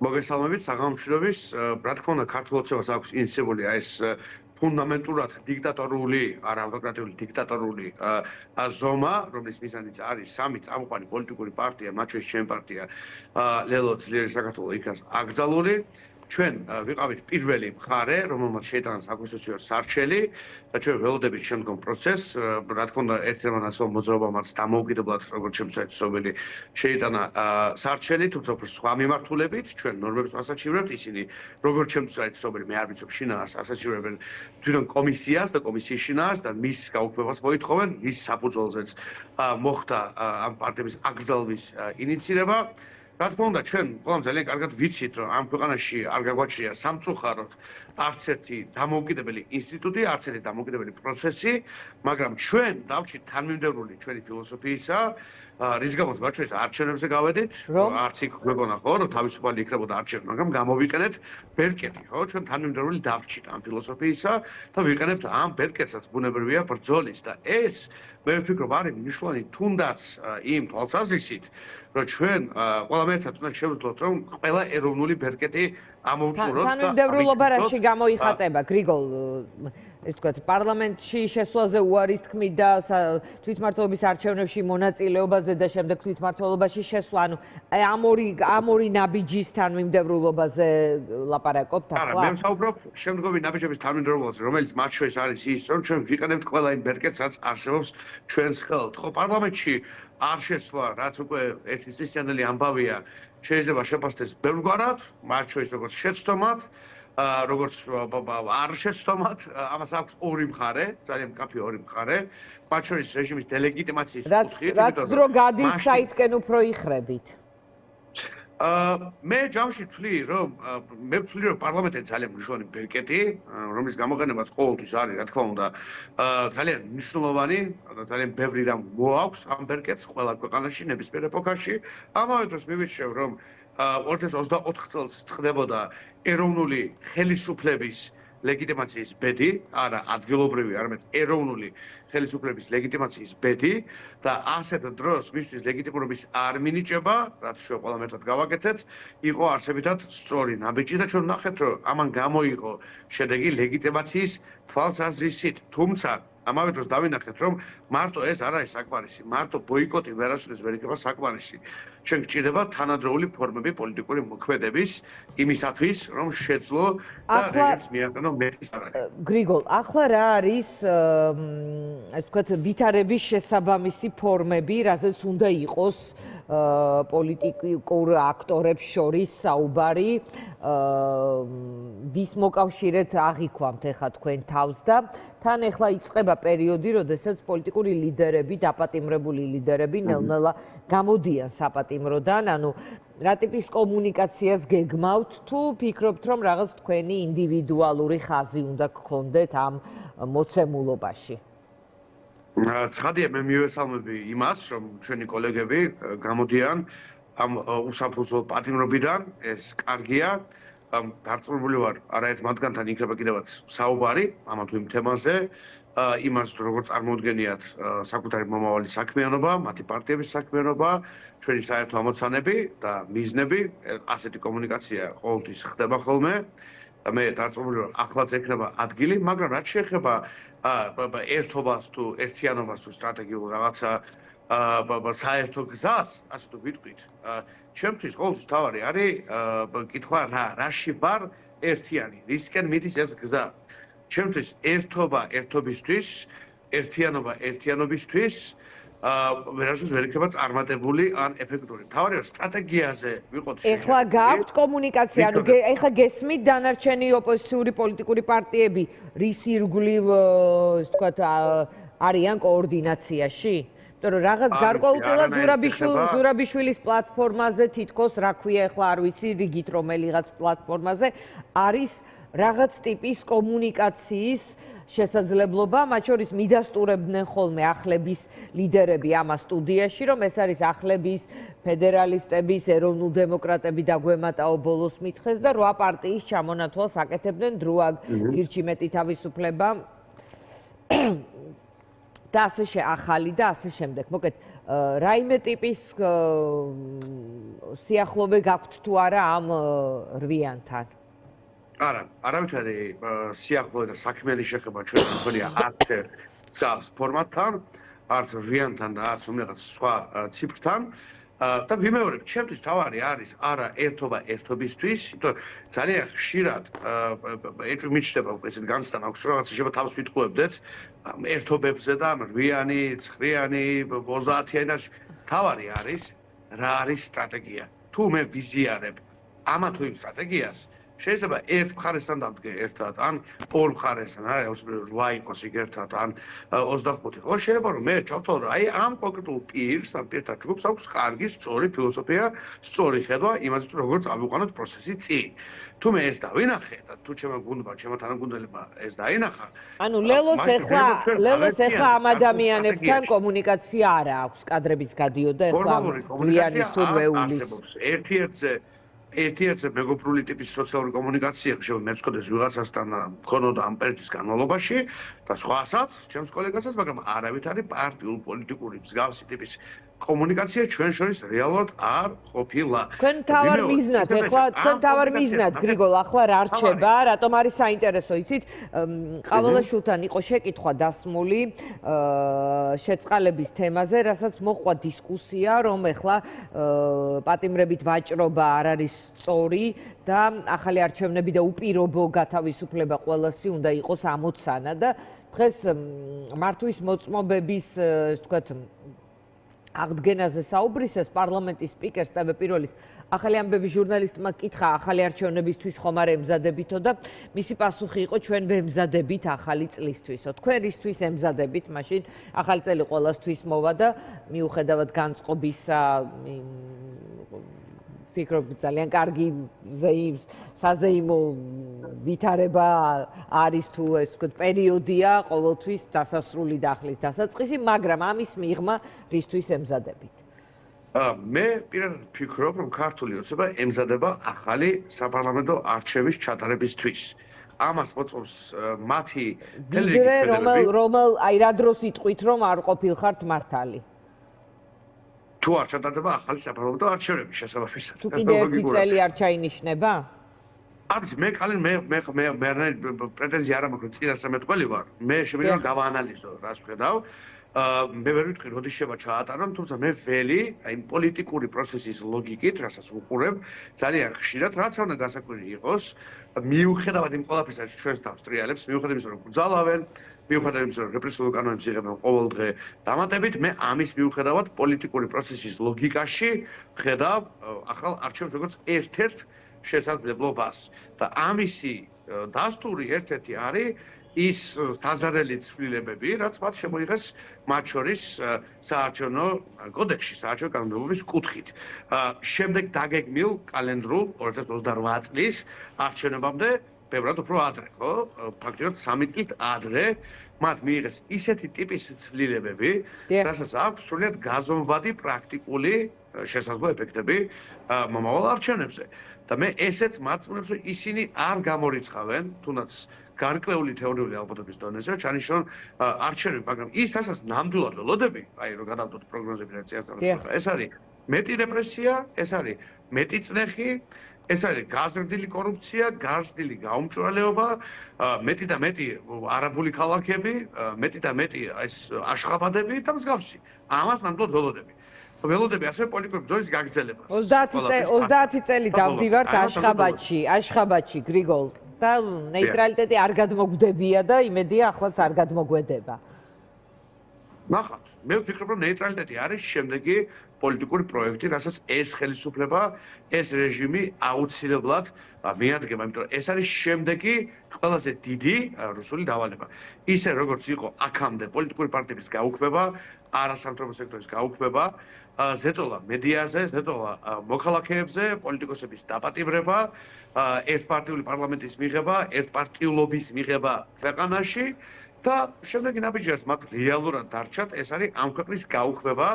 მოგესალმებით საგამომშვიდობის, რა თქმა უნდა, ქართულ ოცნებას აქვს ინიცირებული ეს ფუნდამენტურად დიქტატორული, არა ავტოკრატიული დიქტატორული ზომა, რომლის მიზანიც არის სამი წამყვანი პოლიტიკური პარტია, მათ შორის ჩემი პარტია, ლელო ძლიერი საქართველო იქას აკრძალული. ჩვენ ვიყავით პირველი მხარე, რომელმაც შეიტანა საკონსტიტუციო სარჩელი და ჩვენ ველოდებით შემდგომ პროცესს, რა თქმა უნდა, ერთ-ერთმა ნაცნობ მოძრაობამაც დამოუკიდებლად, როგორც შემცველი ცნობილი, შეიტანა სარჩელი, თუმცა უფრო სხვა მიმართულებით, ჩვენ ნორმებს ასაჩივრებთ, ისინი როგორც შემცველი ცნობილი, მე არ ვიცნობ შინაარს, ასაჩივრებენ თვითონ კომისიას და კომისიის შინაარს და მის გაუქმებას მოითხოვენ, მის საფუძველზეც მოხდა ამ პარტიების აკრძალვის ინიცირება. რა თქმა უნდა, ჩვენ ყველამ ძალიან კარგად ვიცით, რომ ამ ქვეყანაში არ გაგვაჩნია სამწუხაროდ არც ერთი დამოუკიდებელი ინსტიტუტი, არც ერთი დამოუკიდებელი პროცესი, მაგრამ ჩვენ დავჭირთ თანმიმდევრული ჩვენი ფილოსოფიისა, რის გამოც მათ შორის არჩევნებზე გავედით, არც იქ გვეგონა ხო, რომ თავისუფალი იქნებოდა არჩევნები, მაგრამ გამოვიყენეთ ბერკეტი, ხო? ჩვენ თანმიმდევრული დავჭირთ ამ ფილოსოფიისა და ვიყენებთ ამ ბერკეტსაც ბუნებრივია ბრძოლის და ეს მე ვფიქრობ არის მნიშვნელოვანი თუნდაც იმ თვალსაზრისით, რომ ჩვენ ყველამ ერთად უნდა შევძლოთ, რომ ყველა ეროვნული ბერკეტი ამოვწუროთ და თანმიმდევრულობა რაში გამოიხატება, გრიგოლ, ეს თქვათ, პარლამენტში შესვლაზე უარის თქმით და თვითმმართველობის არჩევნებში მონაწილეობაზე და შემდეგ თვითმმართველობაში შესვლა, ანუ ამ ორი ნაბიჯის თანმიმდევრულობაზე ლაპარაკობთ ახლა? არა, მე ვსაუბრობ შემდგომი ნაბიჯების თანმიმდევრულობაზე, რომელიც მათ შორის არის ის, რომ ჩვენ ვიყენებთ ყველა იმ ბერკეტს, რაც არსებობს ჩვენს ხელთ. ხო, პარლამენტში არ შესვლა, რაც უკვე ერთი წლიანი ამბავია, შეიძლება შეფასდეს ბევრგვარად, მათ შორის როგორც შეცდომად, როგორც არ შეცდომად, ამას აქვს ორი მხარე, ძალიან მკაფიო ორი მხარე, მათ შორის რეჟიმის დელეგიტიმაციის კუთხით, რაც დრო გადის საითკენ უფრო იხრებით. მე ჯამში ვთვლი, რომ პარლამენტი ძალიან მნიშვნელოვანი ბერკეტი, რომლის გამოყენებაც ყოველთვის არის, რა თქმა უნდა, ძალიან მნიშვნელოვანი და ძალიან ბევრი რამ მოაქვს ამ ბერკეტს ყველა ქვეყანაში, ნებისმიერ ეპოქაში. ამავე დროს მივიჩნევ, რომ 2024 წელს წყდებოდა ეროვნული ხელისუფლების ლეგიტიმაციის ბედი, არა ადგილობრივი, არამედ ეროვნული ხელისუფლების ლეგიტიმაციის ბედი და ასეთ დროს მისთვის ლეგიტიმურობის არ მინიჭება, რაც ჩვენ ყველამ ერთად გავაკეთეთ, იყო არსებითად სწორი ნაბიჯი და ჩვენ ვნახეთ, რომ ამან გამოიღო შედეგი ლეგიტიმაციის თვალსაზრისით, თუმცა ამავე დროს დავინახეთ, რომ მარტო ეს არ არის საკმარისი, მარტო ბოიკოტი ვერასოდეს ვერ იქნება საკმარისი. ჩვენ გჭირდება თანადროული ფორმები პოლიტიკური მოქმედების იმისათვის, რომ შეძლო და რეჟიმს მიაყენო მეტი სარაკე. გრიგოლ, ახლა რა არის, ასე ვთქვათ, ვითარების შესაბამისი ფორმები, რაზეც უნდა იყოს პოლიტიკურ აქტორებს შორის საუბარი, ვის მოკავშირედ აღიქვამთ ახლა თქვენ თავს და თან ახლა იწყება პერიოდი, როდესაც პოლიტიკური ლიდერები, დაპატიმრებული ლიდერები ნელ-ნელა გამოდიან საპატიმროდან, ანუ რა ტიპის კომუნიკაციას გეგმავთ თუ ფიქრობთ, რომ რაღაც თქვენი ინდივიდუალური ხაზი უნდა გქონდეთ ამ მოცემულობაში? ცხადია, მე მივესალმები იმას, რომ ჩვენი კოლეგები გამოდიან ამ უსაფრთხო პატიმრობიდან, ეს კარგია. დარწმუნებული ვარ, არაერთ მათგანთან იქნება კიდევაც საუბარი ამა თუ იმ თემაზე, იმას როგორ წარმოუდგენიათ საკუთარი მომავალი საქმიანობა, მათი პარტიების საქმიანობა, ჩვენი საერთო ამოცანები და მიზნები, ასეთი კომუნიკაცია ყოველთვის ხდება ხოლმე. მე დარწმუნებული ვარ, ახლაც ექნება ადგილი, მაგრამ რაც შეეხება ერთობას თუ ერთიანობას თუ სტრატეგიულ რაღაცა საერთო გზას, ასე თუ ვიტყვით, ჩემთვის ყოველთვის თავარი არის კითხვა რაში ვარ ერთიანი, რისკენ მიდის ეს გზა. ჩემთვის ერთობა ერთობისთვის, ერთიანობა ერთიანობისთვის ვერასოდეს ვერ იქნება წარმატებული ან ეფექტური. თავარია სტრატეგიაზე ვიყოთ შეჭრილი. ეხლა გაქვთ კომუნიკაცია, ანუ ეხლა გესმით დანარჩენი ოპოზიციური პოლიტიკური პარტიები რის ირგვლივ, ასე ვთქვათ, არიან კოორდინაციაში? იმიტომ რომ რაღაც გარკვეულწილად ზურაბიშვილის პლატფორმაზე თითქოს რა ქვია ახლა არ ვიცი რიგით რომელიღაც პლატფორმაზე არის რაღაც ტიპის კომუნიკაციის შესაძლებლობა, მათ შორის მიდასტურებდნენ ხოლმე ახლების ლიდერები ამას სტუდიაში, რომ ეს არის ახლების ფედერალისტების, ეროვნულ-დემოკრატები დაგვემატაო ბოლოს მითხეს და 8 პარტიის ჩამონათვალს აკეთებდნენ დროაგ, გირჩი მეტი თავისუფლება. და ახალი და ასე შემდეგ. მოკეთ, რაიმე ტიპის სიახლოვე გაქვთ თუ არა ამ რვიანთან? არა, არავითარი სიახლოვე და საქმიანი შეხება ჩვენ მქონია არც მსგავს ფორმატთან, არც რვიანთან და არც უმეტეს სხვა ციფრთან. და ვიმეორებ, ჩემთვის თავარი არის არა ერთობა ერთობისთვის, იმიტომ ძალიან ხშირად მიჩნდება ესეთ განცდა მაქვს, რომ რაღაცა შეიძლება თავს ვიტყუებდეთ ერთობებზე და რვიანი, ცხრიანი, 30-იანაში. თავარი არის რა არის სტრატეგია. თუ მე ვიზიარებ ამა თუ იმ სტრატეგიას, შეიძლება ერთ მხარესთან დავდგე ერთად, ან ორ მხარესთან, არა, აუცილებლად 8 იყოს იქ ერთად, ან 25. ხო, შეიძლება რომ მე ჩავთვალო, რომ აი ამ კონკრეტულ პირს, ამ პირთა ჯგუფს აქვს კარგი, სწორი ფილოსოფია, სწორი ხედვა იმაზე, თუ როგორ წავიყვანოთ პროცესი წინ. თუ მე ეს დავინახე და თუ ჩემო გუნდმა, ჩემო თანაგუნდელებმა ეს დაინახა, ანუ ლელოს ეხლა ამ ადამიანებთან კომუნიკაცია არა აქვს, კადრებიც გადიოდა ეხლა რვიანის თუ მეულის. ერთ-ერთზე მეგობრული ტიპის სოციალური კომუნიკაცია შეიძლება მეცხოვდეს ვიღაცასთან მქონოდა ამ პერიოდის განმავლობაში და სხვასაც, ჩემს კოლეგასაც, მაგრამ არავითარი პარტიულ პოლიტიკური მსგავსი ტიპის კომუნიკაცია ჩვენ შორის რეალურად არ ყოფილა. თქვენ თავარ მიზნად, გრიგოლ, ახლა რა რჩება, რატომ არის საინტერესო, იცით? ყავალაშვილთან იყო შეკითხვა დასმული შეწყალების თემაზე, რასაც მოჰყვა დისკუსია, რომ ახლა პატიმრებით ვაჭრობა არ არის სწორი და ახალი არჩევნები და უპირობო გათავისუფლება ყველასი უნდა იყოს ამოცანა და დღეს მართვის მოწმობების, ასე ვთქვათ, აღდგენაზე საუბრისას პარლამენტის სპიკერს და პირველის ახალი ამბები ჟურნალისტმა კითხა ახალი არჩევნებისთვის ხომ არ ემზადებითო და მისი პასუხი იყო ჩვენ ვემზადებით ახალი წლისთვისო. თქვენ რისთვის ემზადებით, მაშინ ახალი წელი ყველასთვის მოვა და მიუხედავად განწყობისა ფიქრობ ძალიან კარგი საზეიმო ვითარება არის თუ ეს ვთქვათ პერიოდია ყოველთვის დასასრული და ახლის დასაწყისი, მაგრამ ამის მიღმა რისთვის ემზადებით? მე პირადად ვფიქრობ, რომ ქართული ოცნება ემზადება ახალი საპარლამენტო არჩევის ჩატარებისთვის. ამას მოწმობს მათი თელეგრაფები, რომელ აი რა დროს იტყვით, რომ არ ყოფილხართ მართალი? თუ არ ჩატარდება ახალი საპარლამენტო არჩევნები შესაბამისად. თუ კიდე ერთი წელი არ ჩაინიშნება? არის მე პრეტენზია არ მაქვს, წინასწარმეტყველი ვარ. მე შემიძლია დავაანალიზო, რას ვხედავ. მე ვერ ვიტყვი, როდის შევა ჩაატარონ, თუმცა მე ველი, აი პოლიტიკური პროცესის ლოგიკით, რასაც ვუყურებ, ძალიან ხშირად რაც უნდა გასაკვირი იყოს, მიუხედავად იმ ყველაფერისა, რაც ჩვენს თავს ტრიალებს, მიუხედავად იმისა, რომ გძალავენ, მიუხედავად იმისა, რომ რეპრესიულ კანონებს იღებენ ყოველ დღე დამატებით, მე ამის მიუხედავად პოლიტიკური პროცესის ლოგიკაში ვხედავ ახალ არჩევნებს როგორც ერთ-ერთ შესაძლებლობას და ამისი დასტური ერთ-ერთი არის ის საზარელი ცვლილებები, რაც მათ შემოიღეს მათ შორის საარჩევნო კოდექსში, საარჩევნო კანონმდებლობის კუთხით. შემდეგ დაგეგმილ კალენდრულ 2028 წლის არჩევნებამდე ბევრად უფრო ადრე, ხო? ფაქტობრივად 3 წლით ადრე მათ მიიღეს ისეთი ტიპის ცვლილებები, რასაც აქვს სრულიად გაზომვადი პრაქტიკული შესაძლო ეფექტები მომავალ არჩევნებზე. და მე ესეც მარწმუნებს, რომ ისინი არ გამორიცხავენ, თუნდაც გარკვეული თეორიული ალბათობის დონეზე, ჩანიშნონ არჩევნები, მაგრამ ის რასაც ნამდვილად ველოდები, აი რომ გადავდოთ პროგნოზები რა წინასწარ, ეს არის მეტი რეპრესია, ეს არის მეტი წნეხი, ეს არის გაზრდილი კორუფცია, გაზრდილი გაუმჭრალეობა, მეტი და მეტი არაბული ქალაქები, მეტი და მეტი ეს აშხაბადები და მსგავსი. ამას ნამდვილად ველოდები. ველოდები ასევე პოლიტიკური ბრძოლის გაგრძელებას. 30 წელი დავდივართ აშხაბადში, გრიგოლ. და ნეიტრალიტეტი არ გადმოგვდებია და იმედია ახლაც არ გადმოგვედება. ნახავთ, მე ვფიქრობ, რომ ნეიტრალიტეტი არის შემდეგი პოლიტიკური პროექტი, რასაც ეს ხელისუფლება, ეს რეჟიმი აუცილებლად მიადგება, იმიტომ რომ ეს არის შემდეგი ყველაზე დიდი რუსული დავალება. ისე როგორც იყო აქამდე პოლიტიკური პარტიების გაუქმება, არასამთავრობო სექტორის გაუქმება, ზეწოლა მედიაზე, ზეწოლა მოქალაქეებზე, პოლიტიკოსების დაპატიმრება, ერთპარტიული პარლამენტის მიღება, ერთპარტიულობის მიღება ქვეყანაში და შემდეგი ნაბიჯას მათ რეალურად დარჩათ, ეს არის ამ ქვეყნის გაუქმება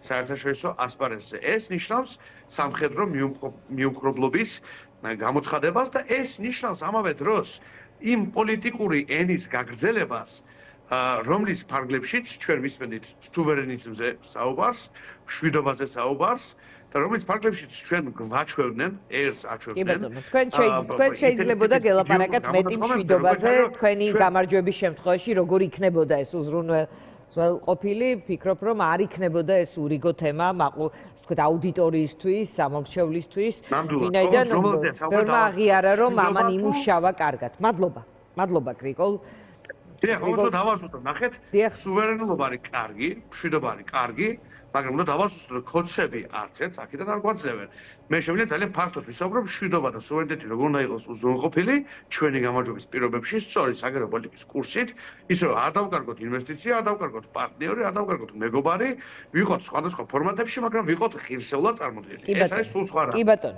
საერთაშორისო ასპარეზზე. ეს ნიშნავს სამხედრო მიუმხრობლობის გამოცხადებას და ეს ნიშნავს ამავე დროს იმ პოლიტიკური ენის გაგრძელებას, რომლის ფარგლებშიც ჩვენ ვისმენთ სუვერენიზმზე საუბარს, მშვიდობაზე საუბარს და რომლის ფარგლებშიც ჩვენ გვაჩვევდნენ, ერთს აჩვევდნენ. თქვენ შეიძლებოდა გელაპარაკოთ მეტი მშვიდობაზე, თქვენი გამარჯვების შემთხვევაში როგორ იქნებოდა ეს უზრუნველყოფილი, ფიქრობ რომ არ იქნებოდა ეს ურიგო თემა, ვთქვათ აუდიტორიისთვის, სამომრჩევლისთვის, ვინაიდან ბევრმა აღიარა რომ ამან იმუშავა კარგად. მადლობა გრიგოლ. დიახ, ხომ დავასრულოთ, ნახეთ, სუვერენობა არის კარგი, მშვიდობა არის კარგი, მაგრამ უნდა დავასრულოთ, რომ კოცები არც ერთს აქედან არ გვაძლევენ. მე შემიძლია ძალიან ფართოდ ვისაუბრო, მშვიდობა და სუვერენიტეტი როგორ უნდა იყოს უზრუნველყოფილი ჩვენი გამარჯვების პირობებში, სწორი საგარეო პოლიტიკის კურსით, ის რომ არ დავკარგოთ ინვესტიცია, არ დავკარგოთ პარტნიორი, არ დავკარგოთ მეგობარი, ვიყოთ სხვადასხვა ფორმატებში, მაგრამ ვიყოთ ღირსეულად წარმოდგენილი. ეს არის სულ სხვა რამე. კი ბატონო.